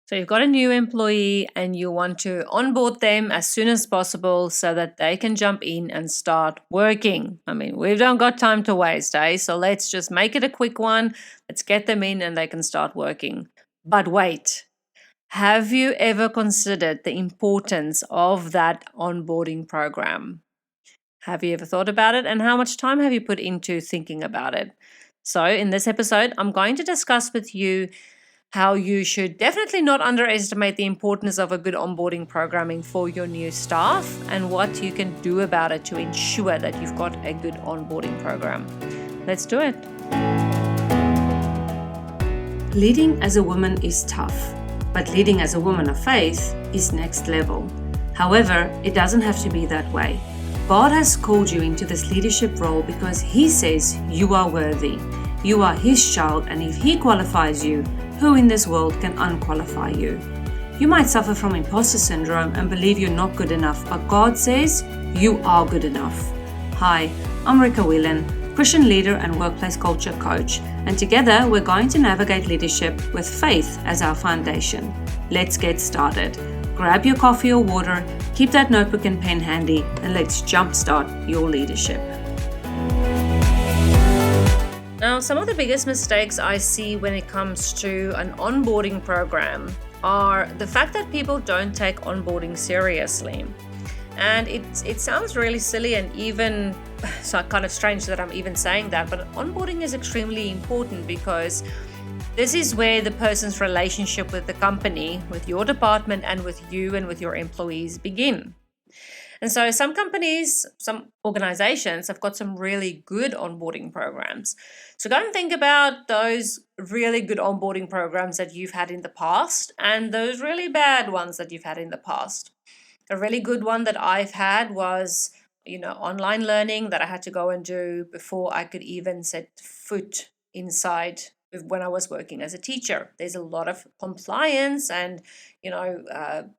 So you've got a new employee and you want to onboard them as soon as possible so that they can jump in and start working. I mean, we don't got time to waste, eh? So let's just make it a quick one. Let's get them in and they can start working. But wait, have you ever considered the importance of that onboarding program? Have you ever thought about it, and how much time have you put into thinking about it? So in this episode, I'm going to discuss with you how you should definitely not underestimate the importance of a good onboarding programming for your new staff and what you can do about it to ensure that you've got a good onboarding program. Let's do it. Leading as a woman is tough, but leading as a woman of faith is next level. However, it doesn't have to be that way. God has called you into this leadership role because He says you are worthy. You are His child, and if He qualifies you, who in this world can unqualify you? You might suffer from imposter syndrome and believe you're not good enough, but God says you are good enough. Hi, I'm Rika, Whelan, Christian leader and workplace culture coach, and together we're going to navigate leadership with faith as our foundation. Let's get started. Grab your coffee or water, keep that notebook and pen handy, and let's jumpstart your leadership. Now, some of the biggest mistakes I see when it comes to an onboarding program are the fact that people don't take onboarding seriously. And it sounds really silly and even so kind of strange that I'm even saying that, but onboarding is extremely important because this is where the person's relationship with the company, with your department, and with you and with your employees begin. And so some companies, some organizations have got some really good onboarding programs. So go and think about those really good onboarding programs that you've had in the past and those really bad ones that you've had in the past. A really good one that I've had was, online learning that I had to go and do before I could even set foot inside when I was working as a teacher. There's a lot of compliance and,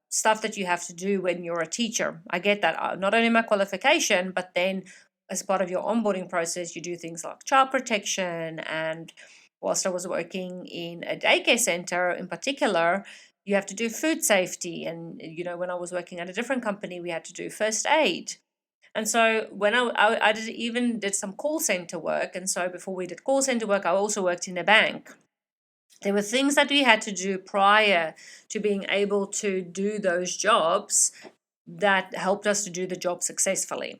stuff that you have to do when you're a teacher. I get that. Not only my qualification, but then as part of your onboarding process, you do things like child protection. And whilst I was working in a daycare center in particular, you have to do food safety. And, when I was working at a different company, we had to do first aid. And so when I did some call center work. And so before we did call center work, I also worked in a bank. There were things that we had to do prior to being able to do those jobs that helped us to do the job successfully.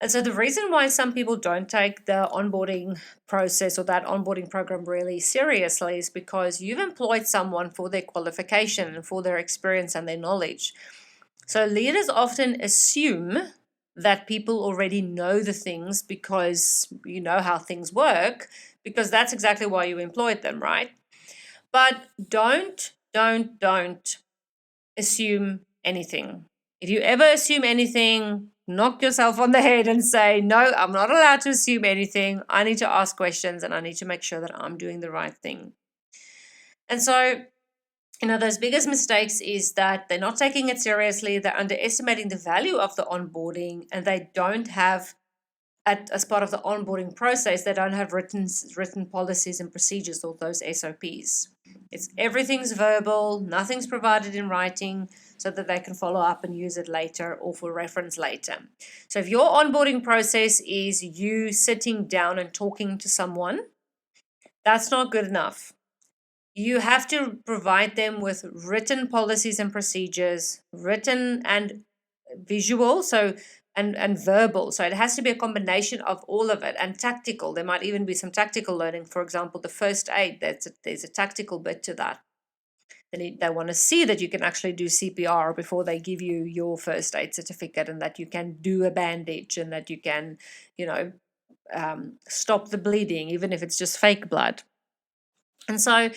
And so the reason why some people don't take the onboarding process or that onboarding program really seriously is because you've employed someone for their qualification and for their experience and their knowledge. So leaders often assume that people already know the things because you know how things work, because that's exactly why you employed them, right? But don't assume anything. If you ever assume anything, knock yourself on the head and say, no, I'm not allowed to assume anything. I need to ask questions and I need to make sure that I'm doing the right thing. And so, those biggest mistakes is that they're not taking it seriously. They're underestimating the value of the onboarding, and they don't have, as part of the onboarding process, they don't have written policies and procedures or those SOPs. Everything's verbal, nothing's provided in writing so that they can follow up and use it later or for reference later. So if your onboarding process is you sitting down and talking to someone, that's not good enough. You have to provide them with written policies and procedures, written and visual, and verbal. So it has to be a combination of all of it, and tactical. There might even be some tactical learning. For example, the first aid, there's a tactical bit to that. They want to see that you can actually do CPR before they give you your first aid certificate, and that you can do a bandage, and that you can, stop the bleeding, even if it's just fake blood. And so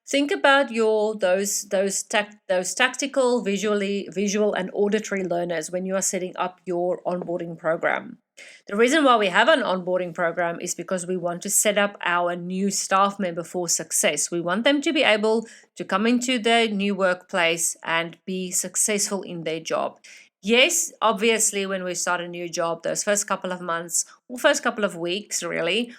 think about those tactical, visual and auditory learners when you are setting up your onboarding program. The reason why we have an onboarding program is because we want to set up our new staff member for success. We want them to be able to come into their new workplace and be successful in their job. Yes, obviously, when we start a new job, those first couple of months or first couple of weeks, really,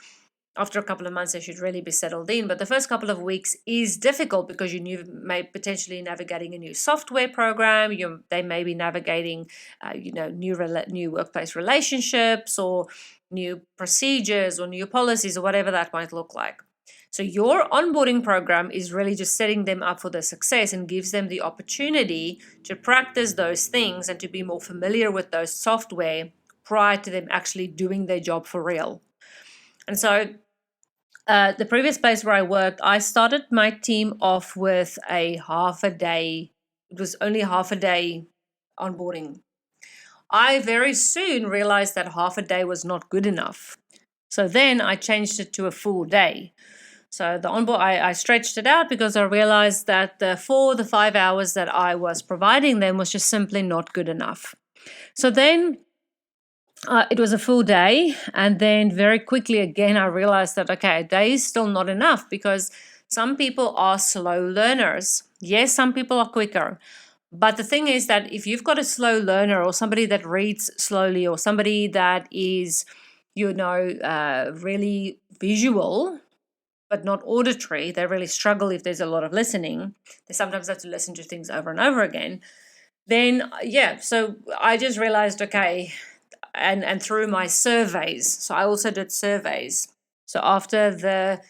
After a couple of months, they should really be settled in. But the first couple of weeks is difficult because you may potentially navigating a new software program. They may be navigating, new workplace relationships or new procedures or new policies or whatever that might look like. So your onboarding program is really just setting them up for the success and gives them the opportunity to practice those things and to be more familiar with those software prior to them actually doing their job for real. And so the previous place where I worked, I started my team off with a half a day. It was only half a day onboarding. I very soon realized that half a day was not good enough. So then I changed it to a full day. So the onboard, I stretched it out because I realized that the 5 hours that I was providing them was just simply not good enough. So then it was a full day, and then very quickly again I realized that a day is still not enough because some people are slow learners. Yes, some people are quicker, but the thing is that if you've got a slow learner or somebody that reads slowly or somebody that is really visual but not auditory, they really struggle if there's a lot of listening. They sometimes have to listen to things over and over again. Then so I just realized and through my surveys. So I also did surveys. So after their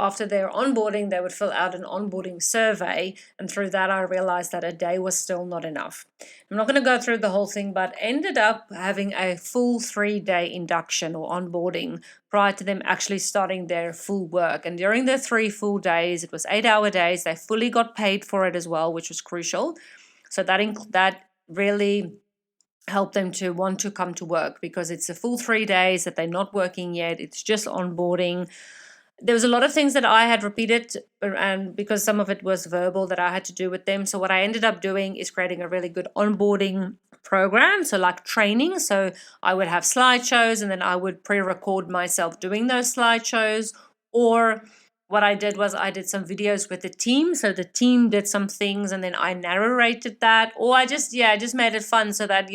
onboarding, they would fill out an onboarding survey. And through that, I realized that a day was still not enough. I'm not going to go through the whole thing, but ended up having a full 3-day induction or onboarding prior to them actually starting their full work. And during the 3 full days, it was 8-hour days. They fully got paid for it as well, which was crucial. So that really help them to want to come to work because it's a full 3 days that they're not working yet. It's just onboarding. There was a lot of things that I had repeated, and because some of it was verbal, that I had to do with them. So what I ended up doing is creating a really good onboarding program, so like training. So I would have slideshows and then I would pre-record myself doing those slideshows, or what I did was I did some videos with the team. So the team did some things and then I narrated that. Or I just made it fun so that,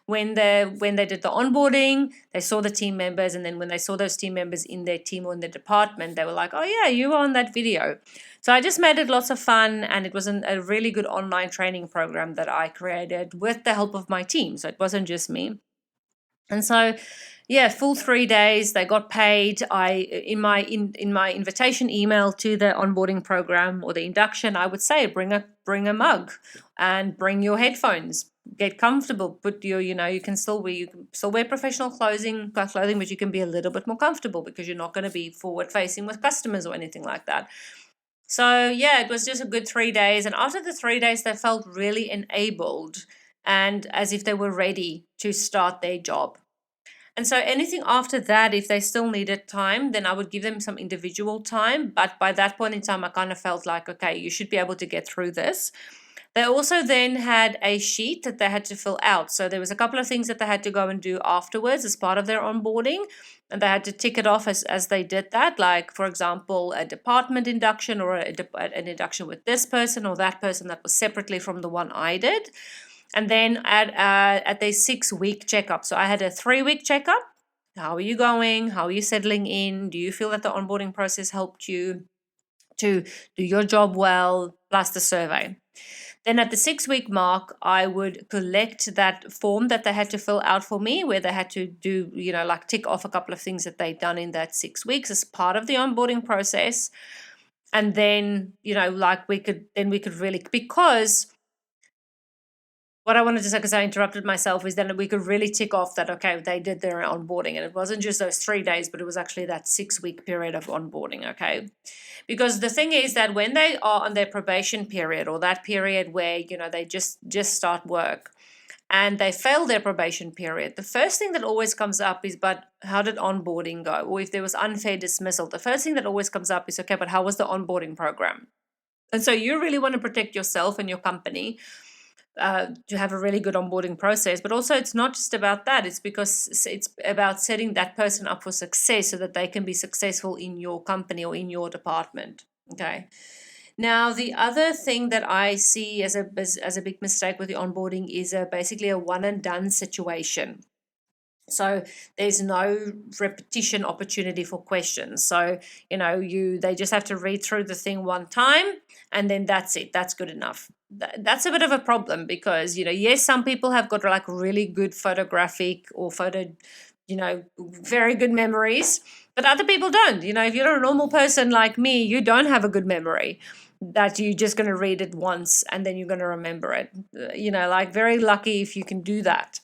when they did the onboarding, they saw the team members. And then when they saw those team members in their team or in the department, they were like, oh yeah, you were on that video. So I just made it lots of fun. And it was a really good online training program that I created with the help of my team. So it wasn't just me. And so full 3 days, they got paid. In my invitation email to the onboarding program or the induction, I would say bring a mug and bring your headphones. Get comfortable. Put your, you can still wear professional clothing, but you can be a little bit more comfortable because you're not going to be forward facing with customers or anything like that. So it was just a good 3 days. And after the 3 days, they felt really enabled and as if they were ready to start their job. And so anything after that, if they still needed time, then I would give them some individual time. But by that point in time, I kind of felt like, okay, you should be able to get through this. They also then had a sheet that they had to fill out. So there was a couple of things that they had to go and do afterwards as part of their onboarding. And they had to tick it off as they did that. Like, for example, a department induction or an induction with this person or that person that was separately from the one I did. And then at their 6-week checkup. So I had a 3-week checkup. How are you going? How are you settling in? Do you feel that the onboarding process helped you to do your job well? Plus the survey. Then at the 6-week mark, I would collect that form that they had to fill out for me, where they had to do, tick off a couple of things that they'd done in that 6 weeks as part of the onboarding process. And then, we could really, because what I wanted to say, because I interrupted myself, is then we could really tick off that, okay, they did their onboarding. And it wasn't just those 3 days, but it was actually that 6-week period of onboarding, okay? Because the thing is that when they are on their probation period or that period where, they just start work and they fail their probation period, the first thing that always comes up is, but how did onboarding go? Or if there was unfair dismissal, the first thing that always comes up is, okay, but how was the onboarding program? And so you really want to protect yourself and your company to have a really good onboarding process. But also it's not just about that. It's because it's about setting that person up for success so that they can be successful in your company or in your department. Okay. Now, the other thing that I see as a big mistake with the onboarding is basically a one and done situation. So there's no repetition opportunity for questions. So, they just have to read through the thing one time, and then that's it. That's good enough. That's a bit of a problem because, yes, some people have got like really good photographic or very good memories, but other people don't. If you're a normal person like me, you don't have a good memory that you're just going to read it once and then you're going to remember it. Like very lucky if you can do that.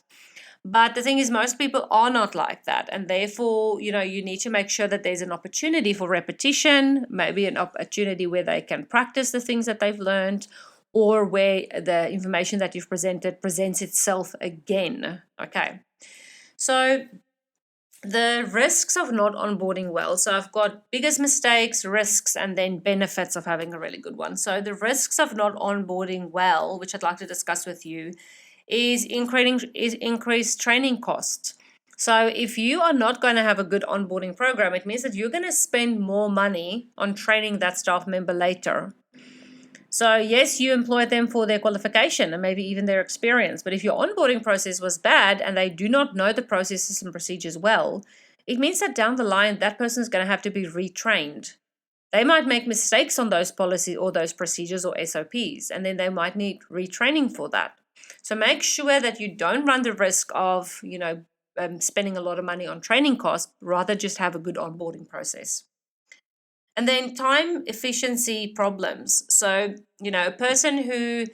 But the thing is, most people are not like that. And therefore, you need to make sure that there's an opportunity for repetition, maybe an opportunity where they can practice the things that they've learned, or where the information that you've presented presents itself again. Okay. So the risks of not onboarding well. So I've got biggest mistakes, risks, and then benefits of having a really good one. So the risks of not onboarding well, which I'd like to discuss with you, is increased training costs. So if you are not going to have a good onboarding program, it means that you're going to spend more money on training that staff member later. So yes, you employ them for their qualification and maybe even their experience. But if your onboarding process was bad and they do not know the processes and procedures well, it means that down the line, that person is going to have to be retrained. They might make mistakes on those policies or those procedures or SOPs, and then they might need retraining for that. So make sure that you don't run the risk of, spending a lot of money on training costs, rather just have a good onboarding process. And then time efficiency problems. So, a person who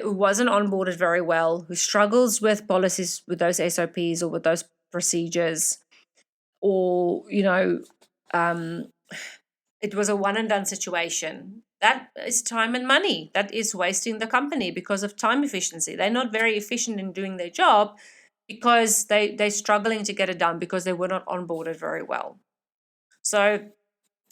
wasn't onboarded very well, who struggles with policies, with those SOPs or with those procedures, or, it was a one and done situation, that is time and money. That is wasting the company because of time efficiency. They're not very efficient in doing their job because they're struggling to get it done because they were not onboarded very well. So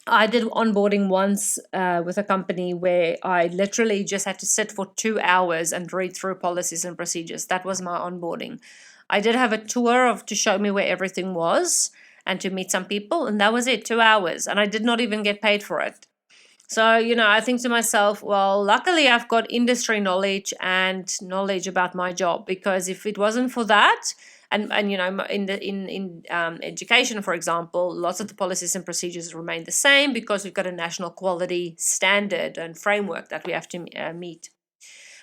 I did onboarding once with a company where I literally just had to sit for 2 hours and read through policies and procedures. That was my onboarding. I did have a tour to show me where everything was and to meet some people, and that was it, 2 hours. And I did not even get paid for it. So, I think to myself, well, luckily I've got industry knowledge and knowledge about my job, because if it wasn't for that, and in education, for example, lots of the policies and procedures remain the same because we've got a national quality standard and framework that we have to meet.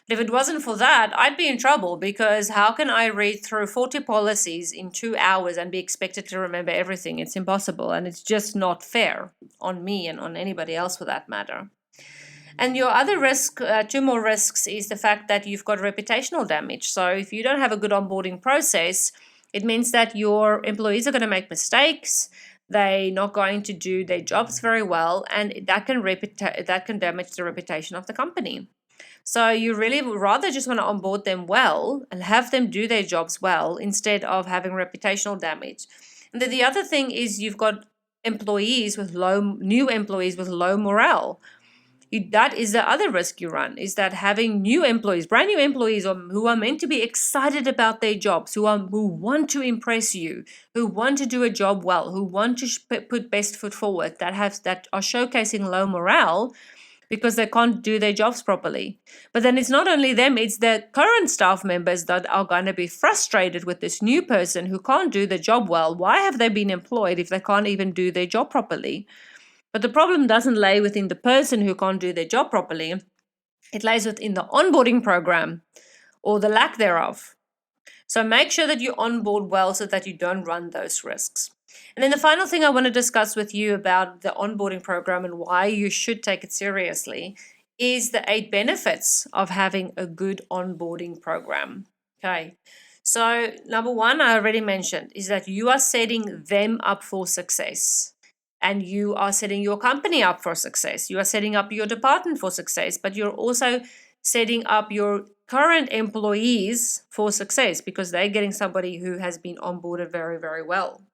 But if it wasn't for that, I'd be in trouble, because how can I read through 40 policies in 2 hours and be expected to remember everything? It's impossible, and it's just not fair on me and on anybody else for that matter. And your other risk, 2 more risks, is the fact that you've got reputational damage. So if you don't have a good onboarding process, it means that your employees are going to make mistakes. They're not going to do their jobs very well, and that can damage the reputation of the company. So you really would rather just want to onboard them well and have them do their jobs well instead of having reputational damage. And then the other thing is you've got new employees with low morale. That is the other risk you run, is that having brand new employees who are meant to be excited about their jobs, who want to impress you, who want to do a job well, who want to put best foot forward, that are showcasing low morale because they can't do their jobs properly. But then it's not only them, it's the current staff members that are going to be frustrated with this new person who can't do the job well. Why have they been employed if they can't even do their job properly? But the problem doesn't lay within the person who can't do their job properly. It lays within the onboarding program or the lack thereof. So make sure that you onboard well so that you don't run those risks. And then the final thing I want to discuss with you about the onboarding program and why you should take it seriously is the 8 benefits of having a good onboarding program. Okay. So number 1, I already mentioned, is that you are setting them up for success. And you are setting your company up for success. You are setting up your department for success, but you're also setting up your current employees for success because they're getting somebody who has been onboarded very, very well.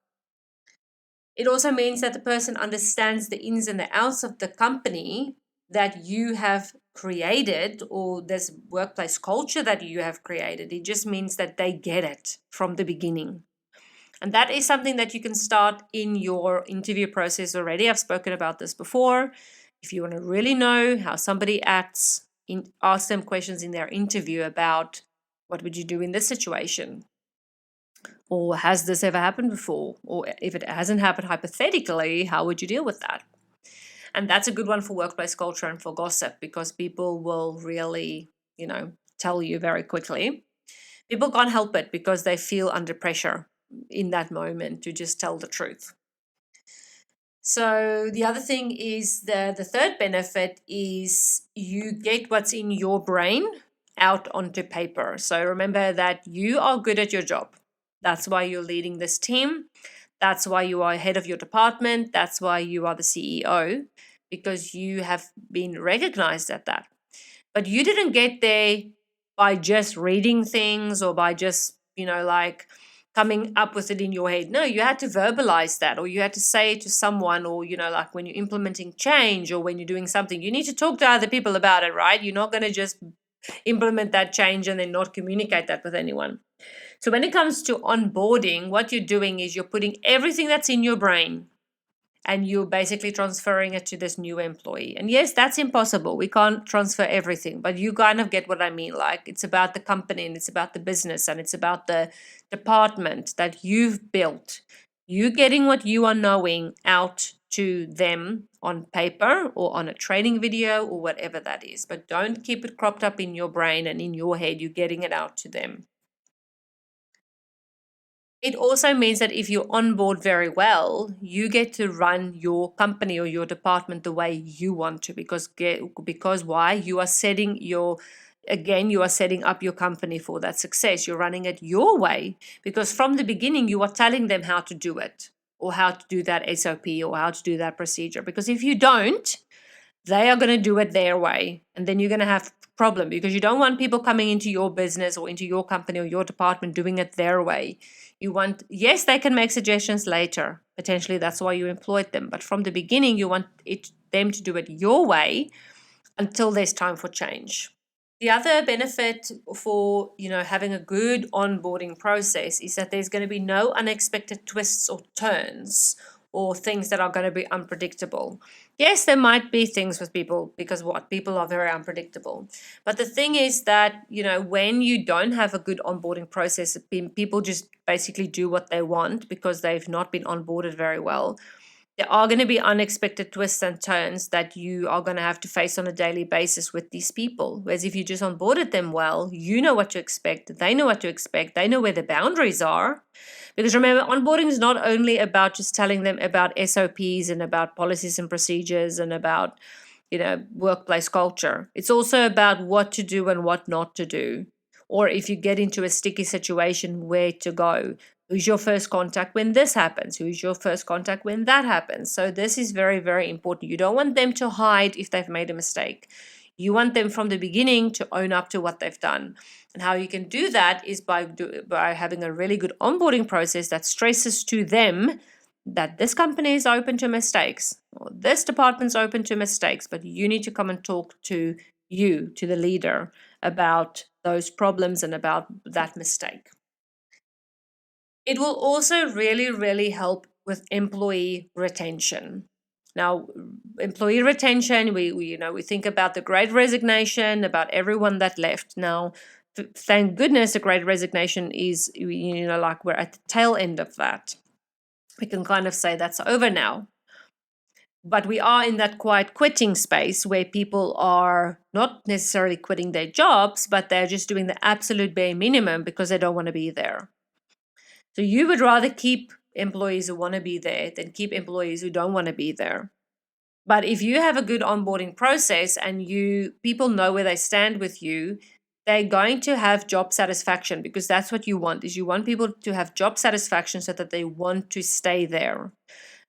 It also means that the person understands the ins and the outs of the company that you have created, or this workplace culture that you have created. It just means that they get it from the beginning. And that is something that you can start in your interview process already. I've spoken about this before. If you want to really know how somebody acts, ask them questions in their interview about what would you do in this situation. Or has this ever happened before? Or if it hasn't happened hypothetically, how would you deal with that? And that's a good one for workplace culture and for gossip, because people will really, tell you very quickly. People can't help it because they feel under pressure in that moment to just tell the truth. So the other thing is the third benefit is you get what's in your brain out onto paper. So remember that you are good at your job. That's why you're leading this team. That's why you are head of your department. That's why you are the CEO, because you have been recognized at that. But you didn't get there by just reading things or by just, coming up with it in your head. No, you had to verbalize that, or you had to say it to someone, or, like when you're implementing change or when you're doing something, you need to talk to other people about it, right? You're not going to just implement that change and then not communicate that with anyone. So when it comes to onboarding, what you're doing is you're putting everything that's in your brain and you're basically transferring it to this new employee. And yes, that's impossible. We can't transfer everything, but you kind of get what I mean. Like, it's about the company and it's about the business and it's about the department that you've built. You getting what you are knowing out to them on paper or on a training video or whatever that is. But don't keep it cropped up in your brain and in your head. You're getting it out to them. It also means that if you onboard very well, you get to run your company or your department the way you want to, because why? You are setting up your company for that success. You're running it your way, because from the beginning you are telling them how to do it, or how to do that SOP, or how to do that procedure. Because if you don't, they are going to do it their way, and then you're going to have problem, because you don't want people coming into your business or into your company or your department doing it their way. Yes, they can make suggestions later. Potentially that's why you employed them. But from the beginning, you want them to do it your way until there's time for change. The other benefit for, having a good onboarding process is that there's going to be no unexpected twists or turns or things that are going to be unpredictable. Yes, there might be things with people, because people are very unpredictable. But the thing is that, when you don't have a good onboarding process, people just basically do what they want because they've not been onboarded very well. There are going to be unexpected twists and turns that you are going to have to face on a daily basis with these people. Whereas if you just onboarded them well, you know what to expect, they know what to expect, they know where the boundaries are. Because remember, onboarding is not only about just telling them about SOPs and about policies and procedures and about, workplace culture. It's also about what to do and what not to do. Or if you get into a sticky situation, where to go. Who's your first contact when this happens? Who's your first contact when that happens? So this is very, very important. You don't want them to hide if they've made a mistake. You want them from the beginning to own up to what they've done. And how you can do that is by having a really good onboarding process that stresses to them that this company is open to mistakes, or this department's open to mistakes, but you need to come and talk to the leader, about those problems and about that mistake. It will also really, really help with employee retention. Now, employee retention, we think about the Great Resignation, about everyone that left. Now, thank goodness the Great Resignation is, like we're at the tail end of that. We can kind of say that's over now. But we are in that quiet quitting space where people are not necessarily quitting their jobs, but they're just doing the absolute bare minimum because they don't want to be there. So you would rather keep employees who want to be there than keep employees who don't want to be there. But if you have a good onboarding process and people know where they stand with you, they're going to have job satisfaction, because that's what you want, is you want people to have job satisfaction so that they want to stay there.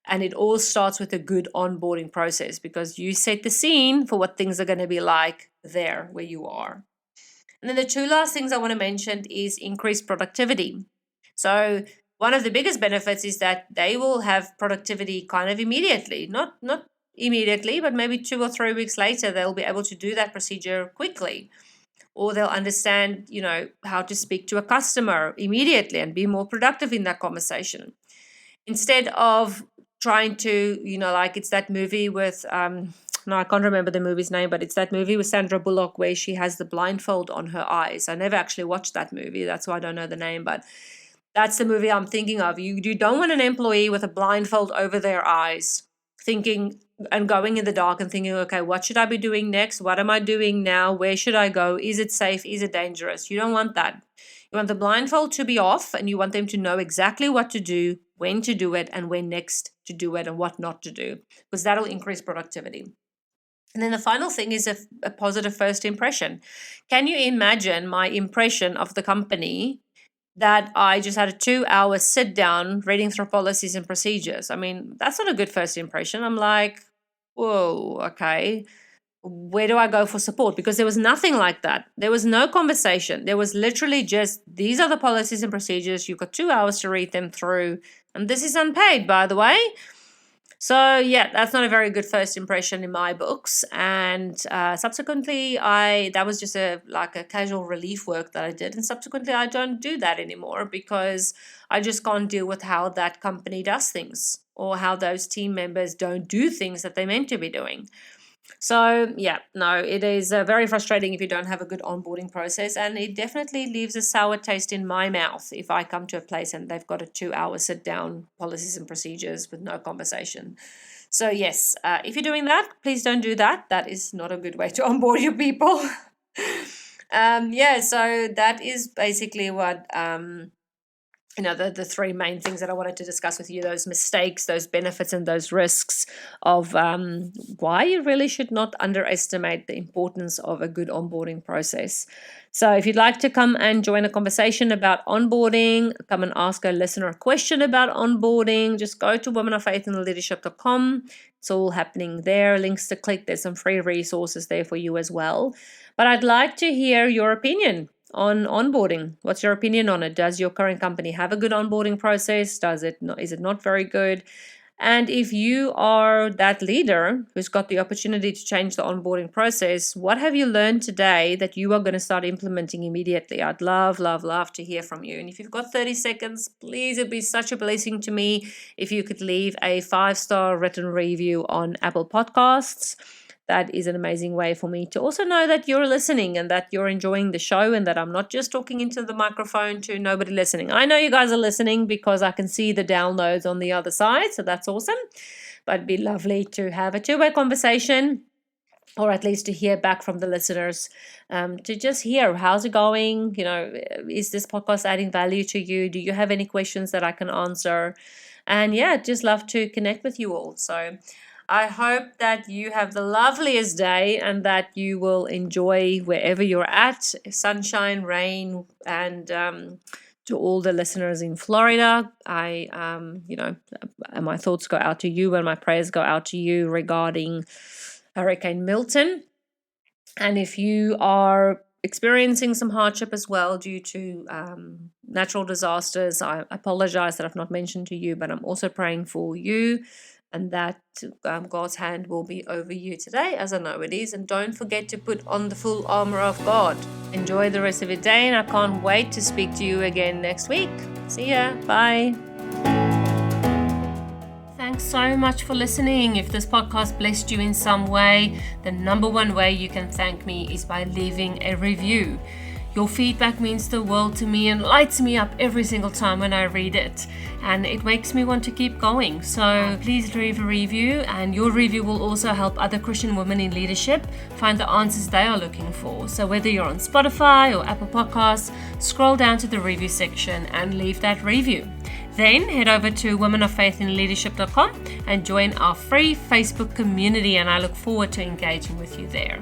And it all starts with a good onboarding process, because you set the scene for what things are going to be like there where you are. And then the two last things I want to mention is increased productivity. So one of the biggest benefits is that they will have productivity kind of immediately, not immediately, but maybe 2 or 3 weeks later, they'll be able to do that procedure quickly, or they'll understand, how to speak to a customer immediately and be more productive in that conversation. Instead of trying to, like it's that movie with, no, I can't remember the movie's name, but it's that movie with Sandra Bullock where she has the blindfold on her eyes. I never actually watched that movie. That's why I don't know the name, but That's the movie I'm thinking of. You don't want an employee with a blindfold over their eyes, thinking and going in the dark and thinking, okay, what should I be doing next? What am I doing now? Where should I go? Is it safe? Is it dangerous? You don't want that. You want the blindfold to be off, and you want them to know exactly what to do, when to do it, and when next to do it, and what not to do, because that'll increase productivity. And then the final thing is a positive first impression. Can you imagine my impression of the company that I just had a 2-hour sit down reading through policies and procedures? I mean, that's not a good first impression. I'm like, whoa, okay. Where do I go for support? Because there was nothing like that. There was no conversation. There was literally just, these are the policies and procedures. You've got 2 hours to read them through. And this is unpaid, by the way. So yeah, that's not a very good first impression in my books. And subsequently, that was just a casual relief work that I did. And subsequently, I don't do that anymore because I just can't deal with how that company does things or how those team members don't do things that they're meant to be doing. So yeah, no, it is very frustrating if you don't have a good onboarding process, and it definitely leaves a sour taste in my mouth if I come to a place and they've got a 2-hour sit down policies and procedures with no conversation. So yes, if you're doing that, please don't do that. That is not a good way to onboard your people. So that is basically what the three main things that I wanted to discuss with you, those mistakes, those benefits, and those risks of why you really should not underestimate the importance of a good onboarding process. So if you'd like to come and join a conversation about onboarding, come and ask a listener a question about onboarding, just go to womenoffaithinleadership.com. It's all happening there. Links to click. There's some free resources there for you as well. But I'd like to hear your opinion on onboarding. What's your opinion on it? Does your current company have a good onboarding process? Is it not very good? And if you are that leader who's got the opportunity to change the onboarding process, what have you learned today that you are going to start implementing immediately? I'd love to hear from you. And if you've got 30 seconds, please, it'd be such a blessing to me if you could leave a 5-star written review on Apple Podcasts. That is an amazing way for me to also know that you're listening and that you're enjoying the show and that I'm not just talking into the microphone to nobody listening. I know you guys are listening because I can see the downloads on the other side, so that's awesome. But it'd be lovely to have a two-way conversation, or at least to hear back from the listeners, to just hear how's it going. Is this podcast adding value to you? Do you have any questions that I can answer? And yeah, just love to connect with you all. So I hope that you have the loveliest day and that you will enjoy wherever you're at, sunshine, rain, and to all the listeners in Florida, my thoughts go out to you and my prayers go out to you regarding Hurricane Milton. And if you are experiencing some hardship as well due to natural disasters, I apologize that I've not mentioned to you, but I'm also praying for you and that God's hand will be over you today, as I know it is. And don't forget to put on the full armor of God. Enjoy the rest of your day, and I can't wait to speak to you again next week. See ya. Bye. Thanks so much for listening. If this podcast blessed you in some way, the number one way you can thank me is by leaving a review. Your feedback means the world to me and lights me up every single time when I read it. And it makes me want to keep going. So please leave a review, and your review will also help other Christian women in leadership find the answers they are looking for. So whether you're on Spotify or Apple Podcasts, scroll down to the review section and leave that review. Then head over to womenoffaithinleadership.com and join our free Facebook community, and I look forward to engaging with you there.